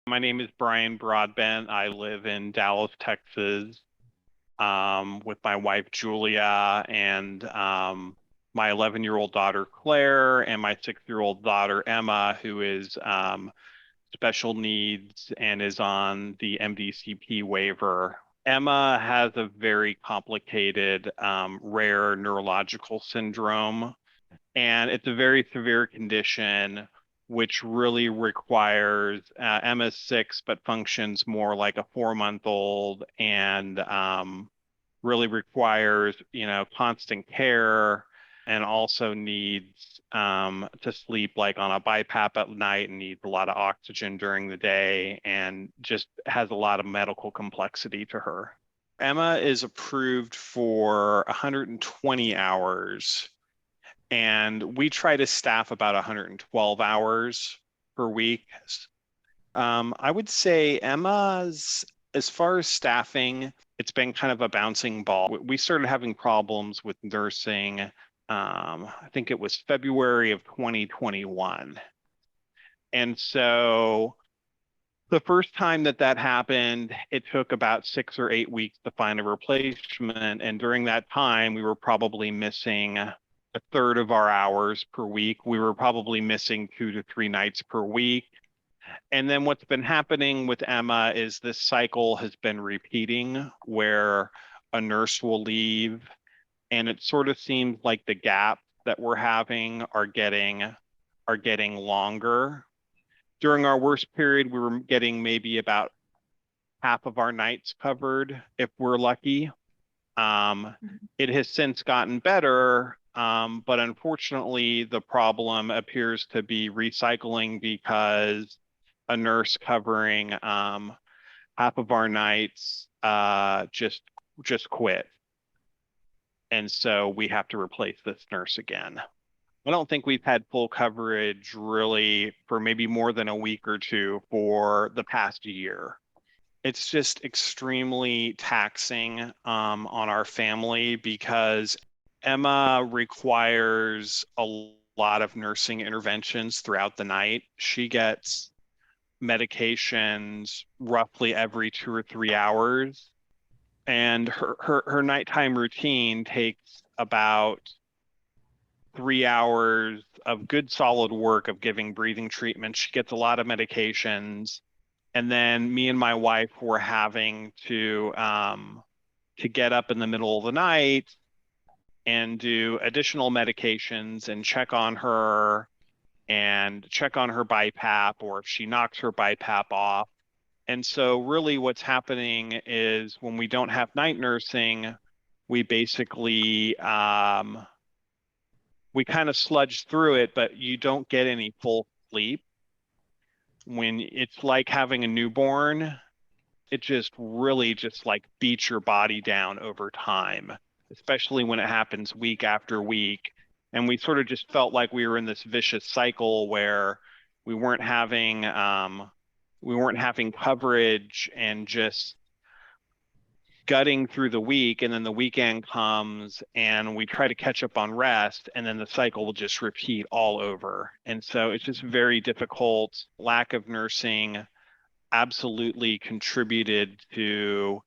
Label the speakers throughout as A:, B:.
A: My name is Brian Broadbent. I live in Dallas, Texas, with my wife Julia and my 11-year-old daughter Claire and my 6-year-old daughter Emma, who is special needs and is on the MDCP waiver. Emma has a very complicated, rare neurological syndrome, and it's a very severe condition which really requires Emma's 6 but functions more like a 4-month old, and really requires constant care, and also needs to sleep like on a BiPAP at night and needs a lot of oxygen during the day, and just has a lot of medical complexity to her. Emma is approved for 120 hours, and we try to staff about 112 hours per week. I would say Emma's, as far as staffing, it's been kind of a bouncing ball. We started having problems with nursing, I think it was February of 2021. And so the first time that happened, it took about 6 or 8 weeks to find a replacement. And during that time, we were probably missing a third of our hours per week. We were probably missing 2 to 3 nights per week. And then what's been happening with Emma is this cycle has been repeating where a nurse will leave, and it sort of seems like the gaps that we're having are getting longer. During our worst period, we were getting maybe about half of our nights covered if we're lucky. It has since gotten better, but unfortunately, the problem appears to be recycling because a nurse covering half of our nights just quit, and so we have to replace this nurse again. I don't think we've had full coverage really for maybe more than a week or two for the past year. It's just extremely taxing on our family because Emma requires a lot of nursing interventions throughout the night. She gets medications roughly every 2 or 3 hours, and her nighttime routine takes about 3 hours of good solid work of giving breathing treatment. She gets a lot of medications, and then me and my wife were having to get up in the middle of the night and do additional medications and check on her BiPAP, or if she knocks her BiPAP off. And so really what's happening is when we don't have night nursing, we basically we kind of sludge through it, but you don't get any full sleep. When it's like having a newborn, it just really just like beats your body down over time, especially when it happens week after week. And we sort of just felt like we were in this vicious cycle where we weren't having coverage, and just gutting through the week, and then the weekend comes and we try to catch up on rest, and then the cycle will just repeat all over. And so it's just very difficult. Lack of nursing absolutely contributed to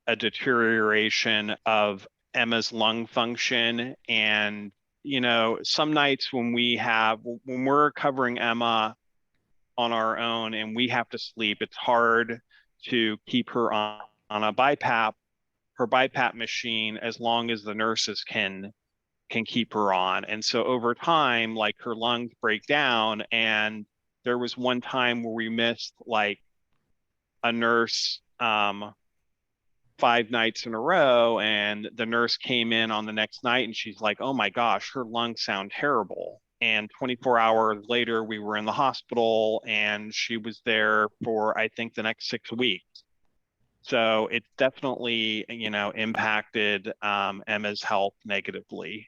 A: a deterioration of Emma's lung function. And some nights when we're covering Emma on our own and we have to sleep, it's hard to keep her on a BiPAP, her BiPAP machine, as long as the nurses can keep her on. And so over time, like, her lungs break down. And there was one time where we missed like a nurse 5 nights in a row, and the nurse came in on the next night and she's like, oh my gosh, her lungs sound terrible. And 24 hours later, we were in the hospital and she was there for, I think, the next 6 weeks. So it's definitely, impacted Emma's health negatively.